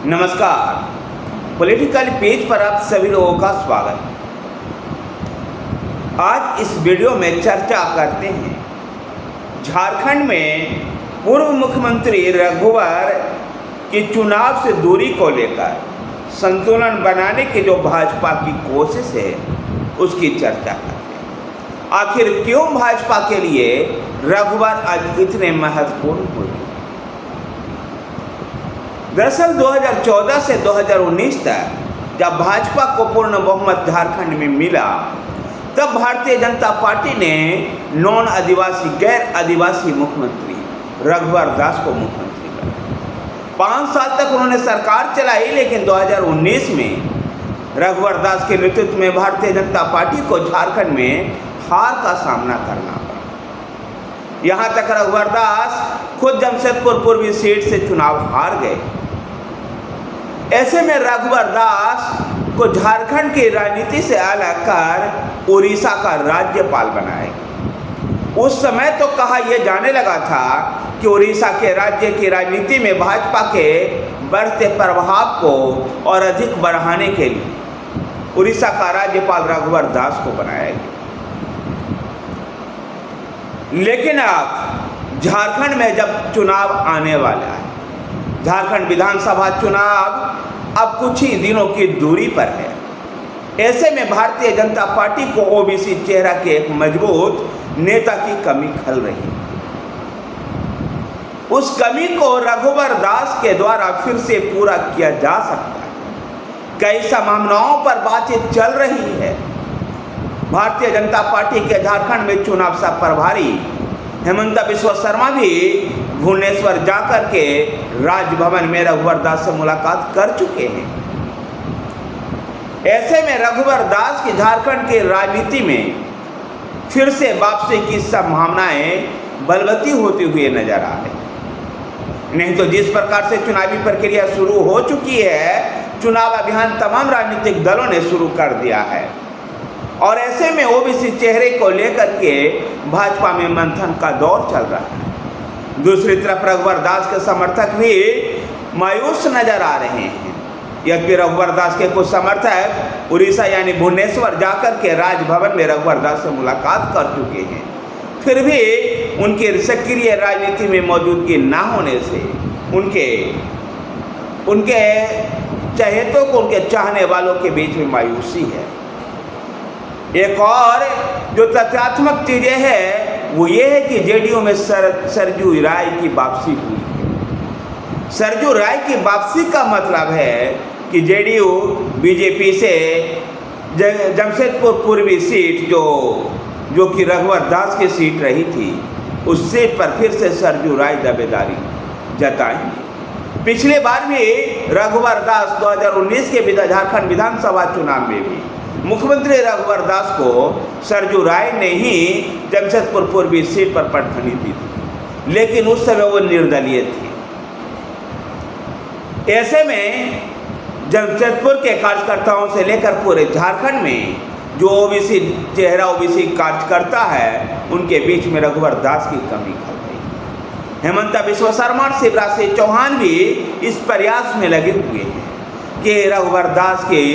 नमस्कार। Political page पर आप सभी लोगों का स्वागत। आज इस वीडियो में चर्चा करते हैं झारखंड में पूर्व मुख्यमंत्री रघुवर की चुनाव से दूरी को लेकर संतुलन बनाने की जो भाजपा की कोशिश है उसकी चर्चा करते हैं। आखिर क्यों भाजपा के लिए रघुवर आज इतने महत्वपूर्ण हुए? दरअसल 2014 से 2019 तक जब भाजपा को पूर्ण बहुमत झारखंड में मिला तब भारतीय जनता पार्टी ने नॉन आदिवासी गैर आदिवासी मुख्यमंत्री रघुवर दास को मुख्यमंत्री बनाया। 5 साल तक उन्होंने सरकार चलाई, लेकिन 2019 में रघुवर दास के नेतृत्व में भारतीय जनता पार्टी को झारखंड में हार का सामना करना पड़ा। यहाँ तक रघुवर दास खुद जमशेदपुर पूर्वी सीट से चुनाव हार गए। ऐसे में रघुवर दास को झारखंड की राजनीति से अलग कर उड़ीसा का राज्यपाल बनाया गया। उस समय तो कहा यह जाने लगा था कि उड़ीसा के राज्य की राजनीति में भाजपा के बढ़ते प्रभाव को और अधिक बढ़ाने के लिए उड़ीसा का राज्यपाल रघुवर दास को बनाया गया। लेकिन अब झारखंड में जब चुनाव आने वाला है, झारखंड विधानसभा चुनाव अब कुछ ही दिनों की दूरी पर है। ऐसे में भारतीय जनता पार्टी को ओबीसी चेहरा के एक मजबूत नेता की कमी खल रही है। उस कमी को रघुवर दास के द्वारा फिर से पूरा किया जा सकता है। कई संभावनाओं पर बातचीत चल रही है। भारतीय जनता पार्टी के झारखंड में चुनाव सह प्रभारी हेमंत बिस्वा शर्मा भी भुवनेश्वर जाकर के राजभवन में रघुवर दास से मुलाकात कर चुके हैं। ऐसे में रघुवर दास की झारखंड की राजनीति में फिर से वापसी की संभावनाएं बलवती होती हुई नजर आ रही। नहीं तो जिस प्रकार से चुनावी प्रक्रिया शुरू हो चुकी है, चुनाव अभियान तमाम राजनीतिक दलों ने शुरू कर दिया है और ऐसे में ओबीसी चेहरे को लेकर के भाजपा में मंथन का दौर चल रहा है। दूसरी तरफ रघुवर दास के समर्थक भी मायूस नजर आ रहे हैं। यद्यपि रघुवर दास के कुछ समर्थक उड़ीसा यानी भुवनेश्वर जाकर के राजभवन में रघुवर दास से मुलाकात कर चुके हैं, फिर भी उनकी सक्रिय राजनीति में मौजूदगी न होने से उनके चहेतों को, उनके चाहने वालों के बीच में मायूसी है। एक और जो तथ्यात्मक चीजें हैं वो ये है कि जेडीयू में सरजू राय की वापसी हुई है। सरजू राय की वापसी का मतलब है कि जेडीयू बीजेपी से जमशेदपुर पूर्वी सीट जो कि रघुवर दास की सीट रही थी, उस सीट पर फिर से सरजू राय दावेदारी जताएंगे। पिछले बार भी रघुवर दास 2019 के झारखंड विधानसभा चुनाव में भी मुख्यमंत्री रघुवर दास को सरजू राय ने ही जमशेदपुर पूर्वी सीट पर पटखनी दी थी, लेकिन उस समय वो निर्दलीय थी। ऐसे में जमशेदपुर के कार्यकर्ताओं से लेकर पूरे झारखंड में जो ओबीसी चेहरा, ओबीसी कार्यकर्ता है, उनके बीच में रघुवर दास की कमी खल गई। हेमंत बिस्वा शर्मा और शिवराज सिंह चौहान भी इस प्रयास में लगे हुए हैं कि रघुवर दास की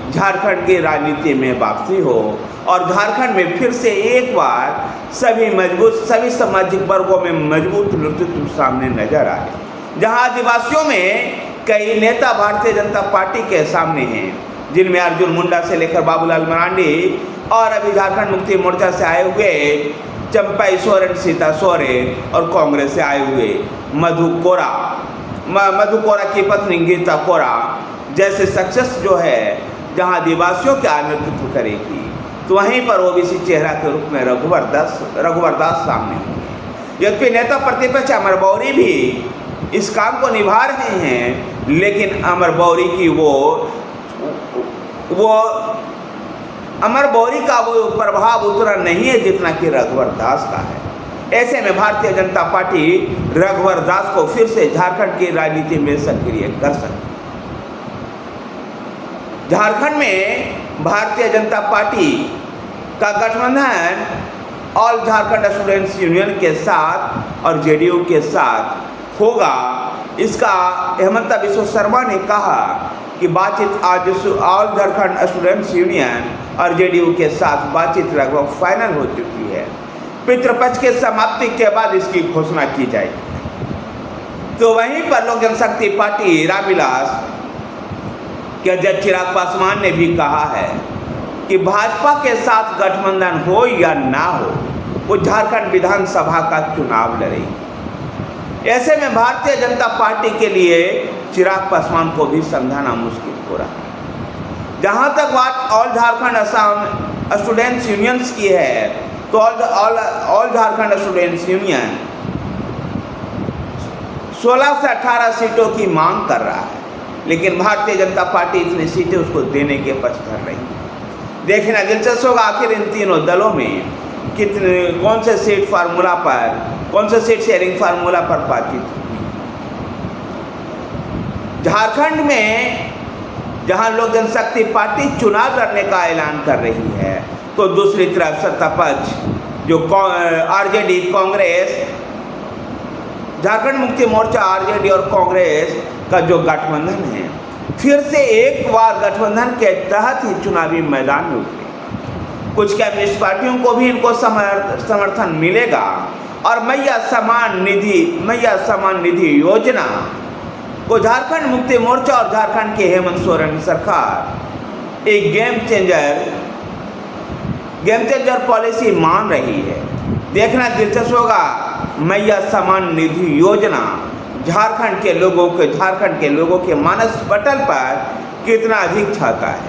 झारखंड की राजनीति में वापसी हो और झारखंड में फिर से एक बार सभी सामाजिक वर्गों में मजबूत नेतृत्व सामने नजर आए। जहां आदिवासियों में कई नेता भारतीय जनता पार्टी के सामने हैं, जिनमें अर्जुन मुंडा से लेकर बाबूलाल मरांडी और अभी झारखंड मुक्ति मोर्चा से आए हुए चंपई सोरेन, सीता सोरेन और कांग्रेस से आए हुए मधु कोरा की पत्नी गीता कोरा जैसे सक्सेस जो है, जहां आदिवासियों का नेतृत्व करेगी, तो वहीं पर ओबीसी चेहरा के रूप में रघुवर दास सामने होंगे। यद्यपि नेता प्रतिपक्ष अमर बौरी भी इस काम को निभा रहे हैं, लेकिन अमर बौरी का वो प्रभाव उतना नहीं है जितना कि रघुवर दास का है। ऐसे में भारतीय जनता पार्टी रघुवर दास को फिर से झारखंड की राजनीति में सक्रिय कर सकती है। झारखंड में भारतीय जनता पार्टी का गठबंधन ऑल झारखंड स्टूडेंट्स यूनियन के साथ और जेडीयू के साथ होगा इसका हेमंत बिश्व शर्मा ने कहा कि बातचीत आज ऑल झारखंड स्टूडेंट्स यूनियन और जेडीयू के साथ बातचीत लगभग फाइनल हो चुकी है। पितृपक्ष के समाप्ति के बाद इसकी घोषणा की जाएगी। तो वहीं पर लोक जनशक्ति पार्टी रामविलास के अध्यक्ष चिराग पासवान ने भी कहा है कि भाजपा के साथ गठबंधन हो या ना हो, वो झारखंड विधानसभा का चुनाव लड़ेगी। ऐसे में भारतीय जनता पार्टी के लिए चिराग पासवान को भी समझाना मुश्किल हो रहा है। जहां तक बात all Jharkhand Assam students unions की है, तो ऑल झारखंड स्टूडेंट्स यूनियन 16 से 18 सीटों की मांग कर रहा है, लेकिन भारतीय जनता पार्टी इतनी सीटें उसको देने के पक्ष कर रही है। देखना दिलचस्प होगा आखिर इन तीनों दलों में कौन से सीट फार्मूला पर, कौन से सीट शेयरिंग फार्मूला पर बातचीत होगी। झारखंड में जहां लोक जनशक्ति पार्टी चुनाव लड़ने का ऐलान कर रही है, तो दूसरी तरफ सत्ता पक्ष जो आरजेडी, कांग्रेस, झारखंड मुक्ति मोर्चा, आरजेडी और कांग्रेस का जो गठबंधन है, फिर से एक बार गठबंधन के तहत ही चुनावी मैदान में उतरे। कुछ कम्युनिस्ट पार्टियों को भी इनको समर्थन मिलेगा और मैया समान निधि योजना को झारखंड मुक्ति मोर्चा और झारखंड के हेमंत सोरेन सरकार एक गेम चेंजर पॉलिसी मान रही है। देखना दिलचस्प होगा मैया समान निधि योजना झारखंड के लोगों के मानस पटल पर कितना अधिक छाता है।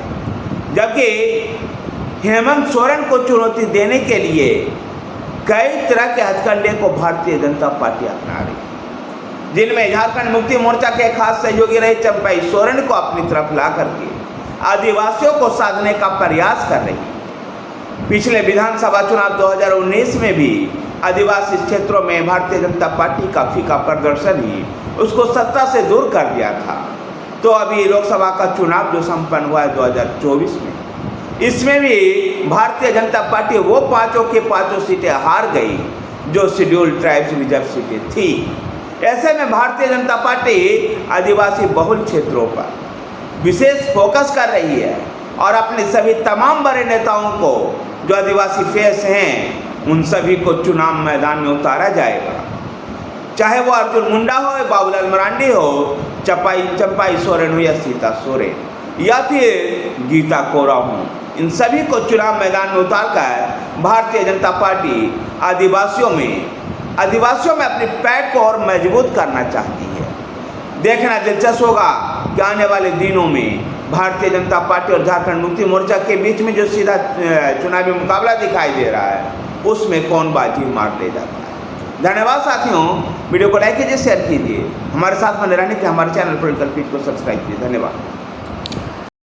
जबकि हेमंत सोरेन को चुनौती देने के लिए कई तरह के हथकंडे को भारतीय जनता पार्टी अपना रही, जिनमें झारखंड मुक्ति मोर्चा के खास सहयोगी रहे चंपाई सोरेन को अपनी तरफ ला करके आदिवासियों को साधने का प्रयास कर रही। पिछले विधानसभा चुनाव 2019 में भी आदिवासी क्षेत्रों में भारतीय जनता पार्टी का फीका प्रदर्शन ही उसको सत्ता से दूर कर दिया था। तो अभी लोकसभा का चुनाव जो संपन्न हुआ है 2024 में, इसमें भी भारतीय जनता पार्टी वो पांचों के पांचों सीटें हार गई जो शेड्यूल्ड ट्राइब्स रिजर्व सीटें थी। ऐसे में भारतीय जनता पार्टी आदिवासी बहुल क्षेत्रों पर विशेष फोकस कर रही है और अपने सभी तमाम बड़े नेताओं को जो आदिवासी फेस हैं उन सभी को चुनाव मैदान में उतारा जाएगा। चाहे वो अर्जुन मुंडा हो, बाबूलाल मरांडी हो, चंपाई सोरेन हो या सीता सोरेन या फिर गीता कोरा हो, इन सभी को चुनाव मैदान में उतार कर भारतीय जनता पार्टी आदिवासियों में अपनी पैठ को और मजबूत करना चाहती है। देखना दिलचस्प होगा कि आने वाले दिनों में भारतीय जनता पार्टी और झारखंड मुक्ति मोर्चा के बीच में जो सीधा चुनावी मुकाबला दिखाई दे रहा है, उसमें कौन बाजी मार ले जाता है। धन्यवाद साथियों, वीडियो को लाइक कीजिए, शेयर कीजिए, हमारे साथ बने रहने के लिए हमारे चैनल पॉलिटिकल पीच को सब्सक्राइब कीजिए। धन्यवाद।